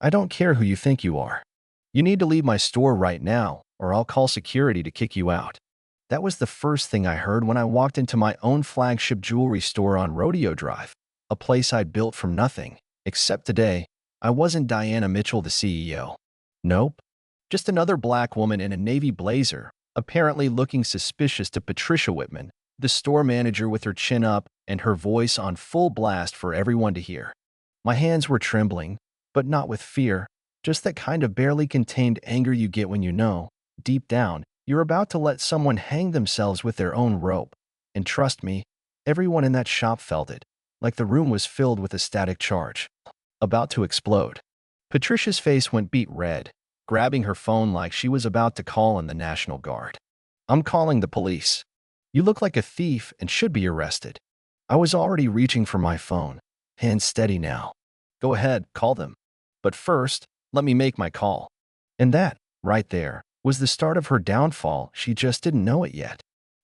I don't care who you think you are. You need to leave my store right now, or I'll call security to kick you out. That was the first thing I heard when I walked into my own flagship jewelry store on Rodeo Drive, a place I'd built from nothing. Except today, I wasn't Diana Mitchell, the CEO. Nope. Just another black woman in a navy blazer, apparently looking suspicious to Patricia Whitman, the store manager, with her chin up and her voice on full blast for everyone to hear. My hands were trembling, but not with fear, just that kind of barely contained anger you get when you know, deep down, you're about to let someone hang themselves with their own rope. And trust me, everyone in that shop felt it, like the room was filled with a static charge, about to explode. Patricia's face went beet red, grabbing her phone like she was about to call in the National Guard. I'm calling the police. You look like a thief and should be arrested. I was already reaching for my phone. Hands steady now. Go ahead, call them. But first, let me make my call. And that, right there, was the start of her downfall. She just didn't know it yet.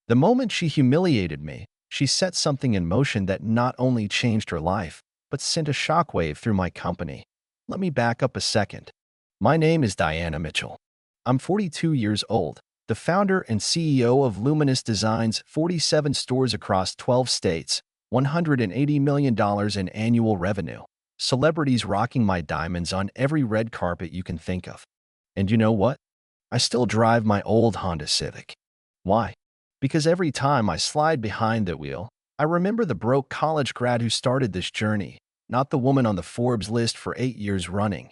The moment she humiliated me, she set something in motion that not only changed her life, but sent a shockwave through my company. Let me back up a second. My name is Diana Mitchell. I'm 42 years old, the founder and CEO of Luminous Designs, 47 stores across 12 states, $180 million in annual revenue, celebrities rocking my diamonds on every red carpet you can think of. And you know what? I still drive my old Honda Civic. Why? Because every time I slide behind the wheel, I remember the broke college grad who started this journey, not the woman on the Forbes list for 8 years running.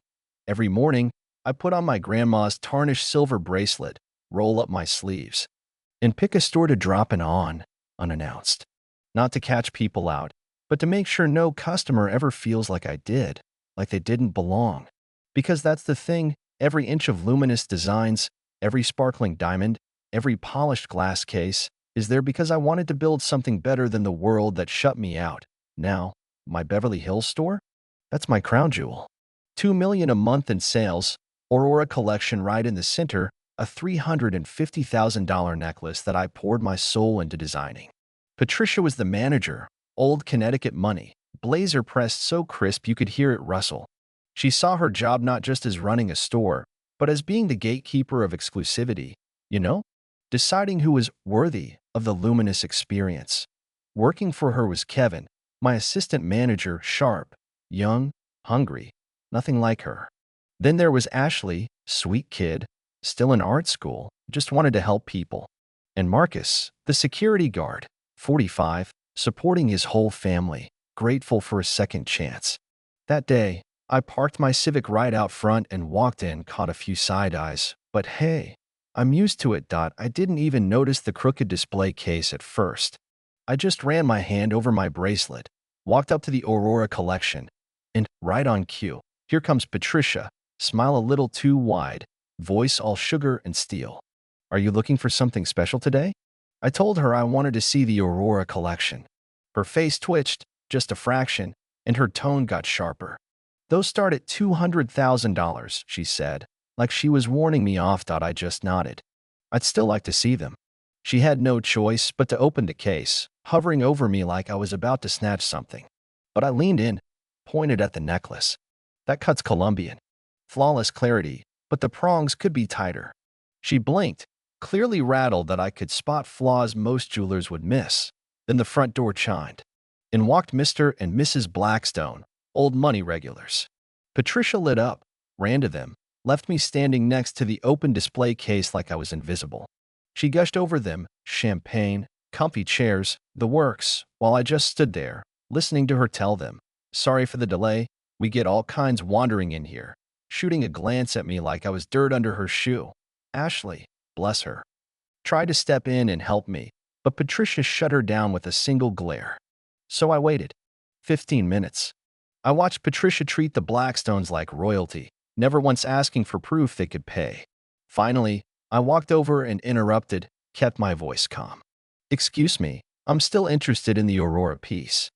Every morning, I put on my grandma's tarnished silver bracelet, roll up my sleeves, and pick a store to drop in on, unannounced. Not to catch people out, but to make sure no customer ever feels like I did, like they didn't belong. Because that's the thing, every inch of Luminous Designs, every sparkling diamond, every polished glass case, is there because I wanted to build something better than the world that shut me out. Now, my Beverly Hills store? That's my crown jewel. $2 million a month in sales, Aurora collection right in the center, a $350,000 necklace that I poured my soul into designing. Patricia was the manager, old Connecticut money, blazer pressed so crisp you could hear it rustle. She saw her job not just as running a store, but as being the gatekeeper of exclusivity, you know? Deciding who was worthy of the luminous experience. Working for her was Kevin, my assistant manager, sharp, young, hungry, nothing like her. Then there was Ashley, sweet kid, still in art school, just wanted to help people. And Marcus, the security guard, 45, supporting his whole family, grateful for a second chance. That day, I parked my Civic right out front and walked in, caught a few side eyes, but hey, I'm used to it. I didn't even notice the crooked display case at first. I just ran my hand over my bracelet, walked up to the Aurora collection, and right on cue, here comes Patricia, smile a little too wide, voice all sugar and steel. Are you looking for something special today? I told her I wanted to see the Aurora collection. Her face twitched, just a fraction, and her tone got sharper. Those start at $200,000, she said, like she was warning me off. I just nodded. I'd still like to see them. She had no choice but to open the case, hovering over me like I was about to snatch something. But I leaned in, pointed at the necklace. That cut's Colombian. Flawless clarity, but the prongs could be tighter. She blinked, clearly rattled that I could spot flaws most jewelers would miss. Then the front door chimed. In walked Mr. and Mrs. Blackstone, old money regulars. Patricia lit up, ran to them, left me standing next to the open display case like I was invisible. She gushed over them, champagne, comfy chairs, the works, while I just stood there, listening to her tell them, "Sorry for the delay, we get all kinds wandering in here," shooting a glance at me like I was dirt under her shoe. Ashley, bless her, tried to step in and help me, but Patricia shut her down with a single glare. So I waited. 15 minutes. I watched Patricia treat the Blackstones like royalty, never once asking for proof they could pay. Finally, I walked over and interrupted, kept my voice calm. "Excuse me, I'm still interested in the Aurora piece."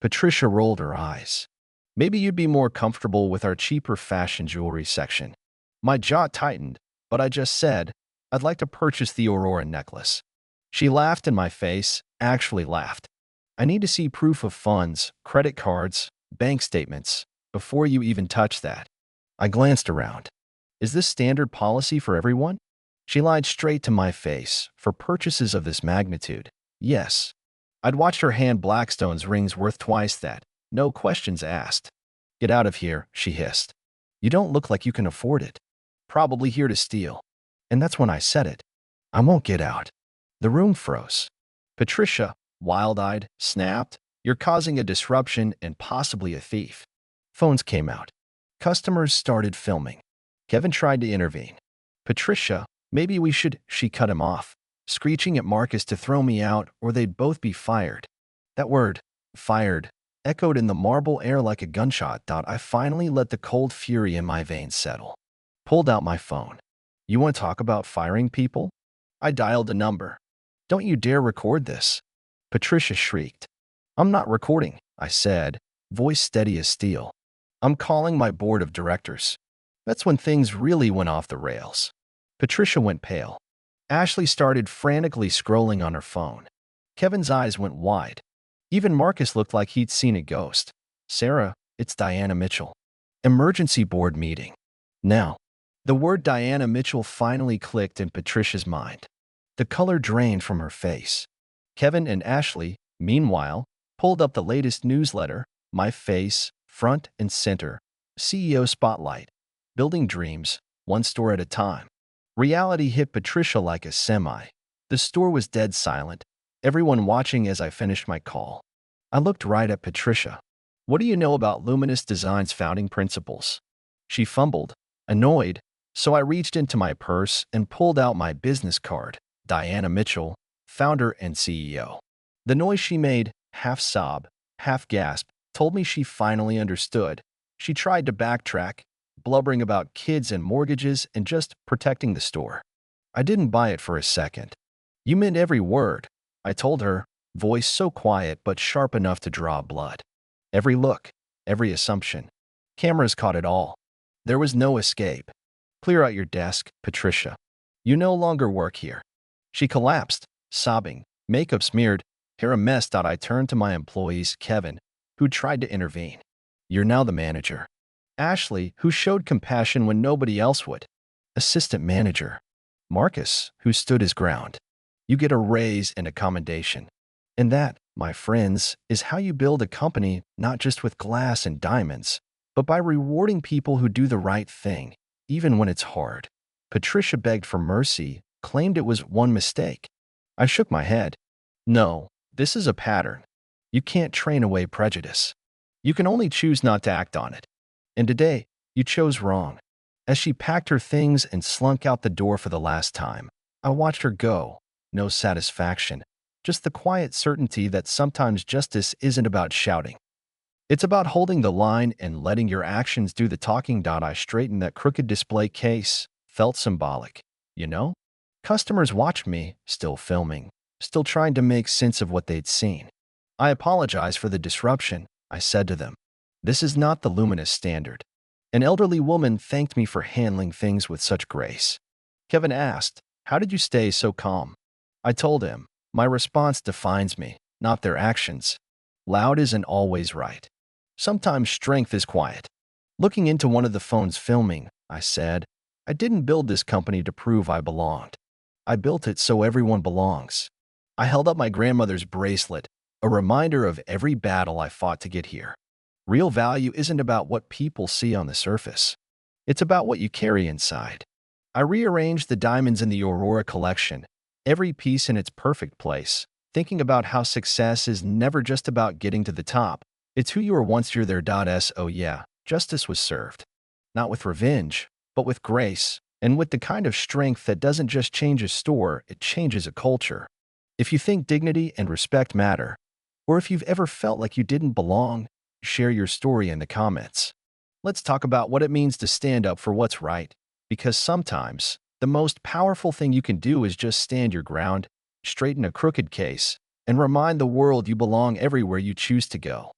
Patricia rolled her eyes. "Maybe you'd be more comfortable with our cheaper fashion jewelry section." My jaw tightened, but I just said, "I'd like to purchase the Aurora necklace." She laughed in my face, actually laughed. "I need to see proof of funds, credit cards, bank statements, before you even touch that." I glanced around. Is this standard policy for everyone? She lied straight to my face. For purchases of this magnitude, yes. I'd watched her hand Blackstone's rings worth twice that. No questions asked. Get out of here, she hissed. You don't look like you can afford it. Probably here to steal. And that's when I said it. I won't get out. The room froze. Patricia, wild-eyed, snapped, "You're causing a disruption and possibly a thief." Phones came out. Customers started filming. Kevin tried to intervene. Patricia, maybe we should, she cut him off, screeching at Marcus to throw me out or they'd both be fired. That word, fired, echoed in the marble air like a gunshot. I finally let the cold fury in my veins settle. Pulled out my phone. You want to talk about firing people? I dialed a number. Don't you dare record this. Patricia shrieked. I'm not recording, I said, voice steady as steel. I'm calling my board of directors. That's when things really went off the rails. Patricia went pale. Ashley started frantically scrolling on her phone. Kevin's eyes went wide. Even Marcus looked like he'd seen a ghost. Sarah, it's Diana Mitchell. Emergency board meeting. Now. The word Diana Mitchell finally clicked in Patricia's mind. The color drained from her face. Kevin and Ashley, meanwhile, pulled up the latest newsletter, my face, front and center, CEO Spotlight, building dreams, one store at a time. Reality hit Patricia like a semi. The store was dead silent, everyone watching as I finished my call. I looked right at Patricia. What do you know about Luminous Design's founding principles? She fumbled, annoyed, so I reached into my purse and pulled out my business card. Diana Mitchell, founder and CEO. The noise she made, half sob, half gasp, told me she finally understood. She tried to backtrack, blubbering about kids and mortgages and just protecting the store. I didn't buy it for a second. You meant every word, I told her, voice so quiet but sharp enough to draw blood. Every look, every assumption. Cameras caught it all. There was no escape. Clear out your desk, Patricia. You no longer work here. She collapsed, sobbing, makeup smeared, hair a mess. I turned to my employees, Kevin, who tried to intervene. You're now the manager. Ashley, who showed compassion when nobody else would. Assistant manager. Marcus, who stood his ground. You get a raise and a commendation. And that, my friends, is how you build a company not just with glass and diamonds, but by rewarding people who do the right thing, even when it's hard. Patricia begged for mercy, claimed it was one mistake. I shook my head. No, this is a pattern. You can't train away prejudice. You can only choose not to act on it. And today, you chose wrong. As she packed her things and slunk out the door for the last time, I watched her go. No satisfaction, just the quiet certainty that sometimes justice isn't about shouting. It's about holding the line and letting your actions do the talking. I straightened that crooked display case, felt symbolic. You know? Customers watched me, still filming, still trying to make sense of what they'd seen. I apologize for the disruption, I said to them. This is not the luminous standard. An elderly woman thanked me for handling things with such grace. Kevin asked, how did you stay so calm? I told him, my response defines me, not their actions. Loud isn't always right. Sometimes strength is quiet. Looking into one of the phones filming, I said, I didn't build this company to prove I belonged. I built it so everyone belongs. I held up my grandmother's bracelet, a reminder of every battle I fought to get here. Real value isn't about what people see on the surface. It's about what you carry inside. I rearranged the diamonds in the Aurora collection, every piece in its perfect place, thinking about how success is never just about getting to the top. It's who you were once you're there. So yeah, justice was served. Not with revenge, but with grace, and with the kind of strength that doesn't just change a store, it changes a culture. If you think dignity and respect matter, or if you've ever felt like you didn't belong, share your story in the comments. Let's talk about what it means to stand up for what's right, because sometimes the most powerful thing you can do is just stand your ground, straighten a crooked case, and remind the world you belong everywhere you choose to go.